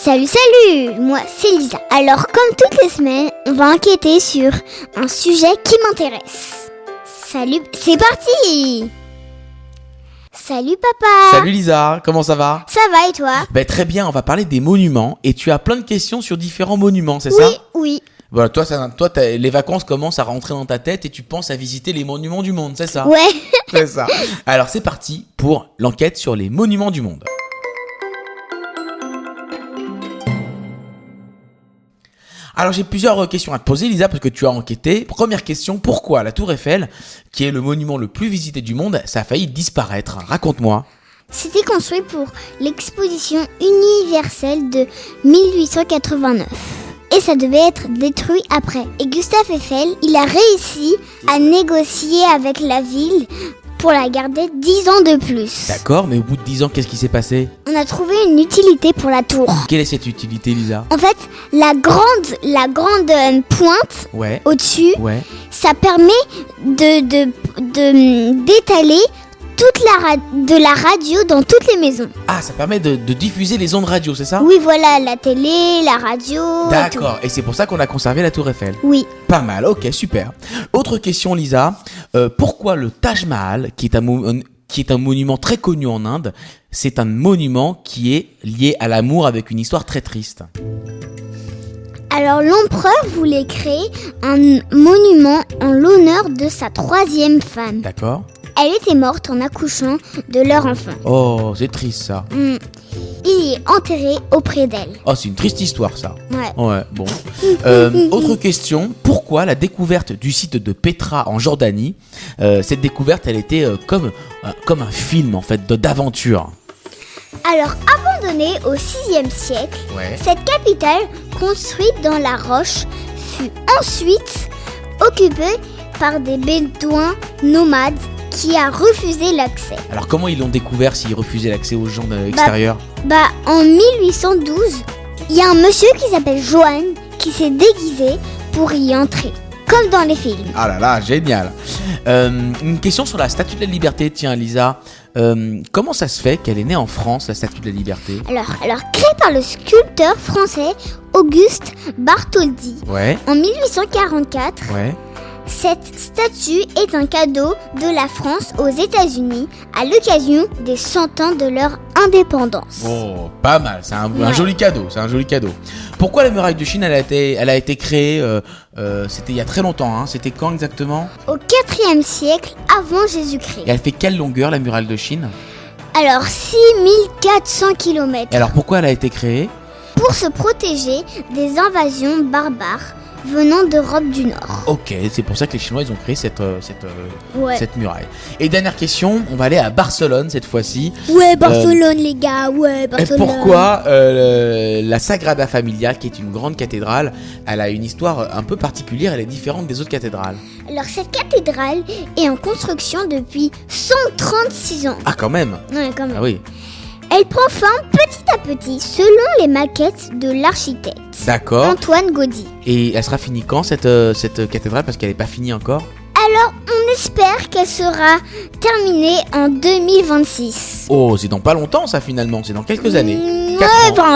Salut, moi c'est Lisa. Alors comme toutes les semaines, on va enquêter sur un sujet qui m'intéresse. Salut, c'est parti! Salut papa! Salut Lisa, comment ça va? Ça va et toi? Très bien, on va parler des monuments et tu as plein de questions sur différents monuments, c'est ça? Oui. Voilà, toi, les vacances commencent à rentrer dans ta tête et tu penses à visiter les monuments du monde, c'est ça? Ouais. C'est ça. Alors c'est parti pour l'enquête sur les monuments du monde. Alors j'ai plusieurs questions à te poser Lisa parce que tu as enquêté. Première question, pourquoi la Tour Eiffel, qui est le monument le plus visité du monde, ça a failli disparaître? Raconte-moi. C'était construit pour l'exposition universelle de 1889. Et ça devait être détruit après. Et Gustave Eiffel, il a réussi à négocier avec la ville pour la garder 10 ans de plus. D'accord, mais au bout de 10 ans, qu'est-ce qui s'est passé? On a trouvé une utilité pour la tour. Quelle est cette utilité Lisa? En fait, la grande pointe au-dessus, ça permet d'étaler de la radio dans toutes les maisons. Ah, ça permet de diffuser les ondes radio, c'est ça? Oui, voilà, la télé, la radio. D'accord, et c'est pour ça qu'on a conservé la Tour Eiffel. Oui. Pas mal, ok, super. Autre question Lisa, pourquoi le Taj Mahal, qui est un monument très connu en Inde, c'est un monument qui est lié à l'amour avec une histoire très triste? Alors l'empereur voulait créer un monument en l'honneur de sa 3e femme. D'accord. Elle était morte en accouchant de leur enfant. Oh, c'est triste ça. Il est enterré auprès d'elle. Oh, c'est une triste histoire ça. Ouais, bon. Autre question, pourquoi la découverte du site de Petra en Jordanie, cette découverte elle était comme un film en fait d'aventure? Alors, abandonnée au 6e siècle, cette capitale, construite dans la roche, fut ensuite occupée par des bédouins nomades qui a refusé l'accès. Alors, comment ils l'ont découvert s'ils refusaient l'accès aux gens extérieurs? En 1812, il y a un monsieur qui s'appelle Johan qui s'est déguisé pour y entrer, comme dans les films. Ah là là, génial. Une question sur la Statue de la Liberté, tiens Lisa. Comment ça se fait qu'elle est née en France, la Statue de la Liberté? Alors créée par le sculpteur français Auguste Bartholdi en 1844, cette statue est un cadeau de la France aux États-Unis à l'occasion des 100 ans de leur indépendance. Oh, pas mal, c'est un joli cadeau, Pourquoi la muraille de Chine, elle a été créée, c'était il y a très longtemps, hein? C'était quand exactement? Au 4e siècle avant Jésus-Christ. Et elle fait quelle longueur la muraille de Chine? Alors 6400 km. Et alors pourquoi elle a été créée? Pour se protéger des invasions barbares venant d'Europe du Nord. Ok, c'est pour ça que les Chinois ils ont créé cette muraille. Et dernière question, on va aller à Barcelone cette fois-ci. Ouais, Barcelone les gars, Barcelone. Et pourquoi la Sagrada Familia, qui est une grande cathédrale, elle a une histoire un peu particulière, elle est différente des autres cathédrales? Alors cette cathédrale est en construction depuis 136 ans. Ah quand même. Ouais, quand même. Ah oui. Elle prend forme petit à petit selon les maquettes de l'architecte. D'accord. Antoine Gaudy. Et elle sera finie quand cette cathédrale, parce qu'elle n'est pas finie encore? Alors on espère qu'elle sera terminée en 2026. Oh, c'est dans pas longtemps ça finalement, c'est dans quelques années.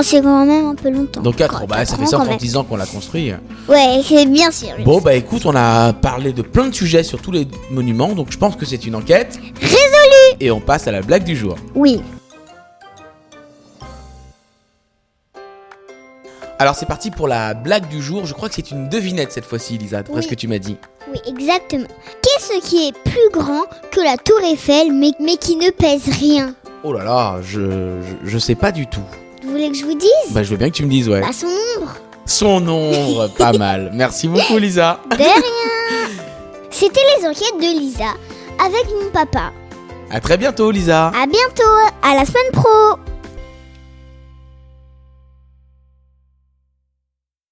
C'est quand même un peu longtemps. Dans 4 ans, ça fait 110 ans qu'on l'a construit. Ouais, c'est bien sûr. Bon écoute, on a parlé de plein de sujets sur tous les monuments, donc je pense que c'est une enquête résolue. Et on passe à la blague du jour. Oui. Alors c'est parti pour la blague du jour. Je crois que c'est une devinette cette fois-ci, Lisa, d'après ce que tu m'as dit. Oui, exactement. Qu'est-ce qui est plus grand que la Tour Eiffel, mais qui ne pèse rien? Oh là là, je sais pas du tout. Vous voulez que je vous dise? Je veux bien que tu me dises, Son ombre. Son ombre, pas mal. Merci beaucoup, Lisa. De rien. C'était les enquêtes de Lisa avec mon papa. À très bientôt, Lisa. À bientôt, à la semaine pro.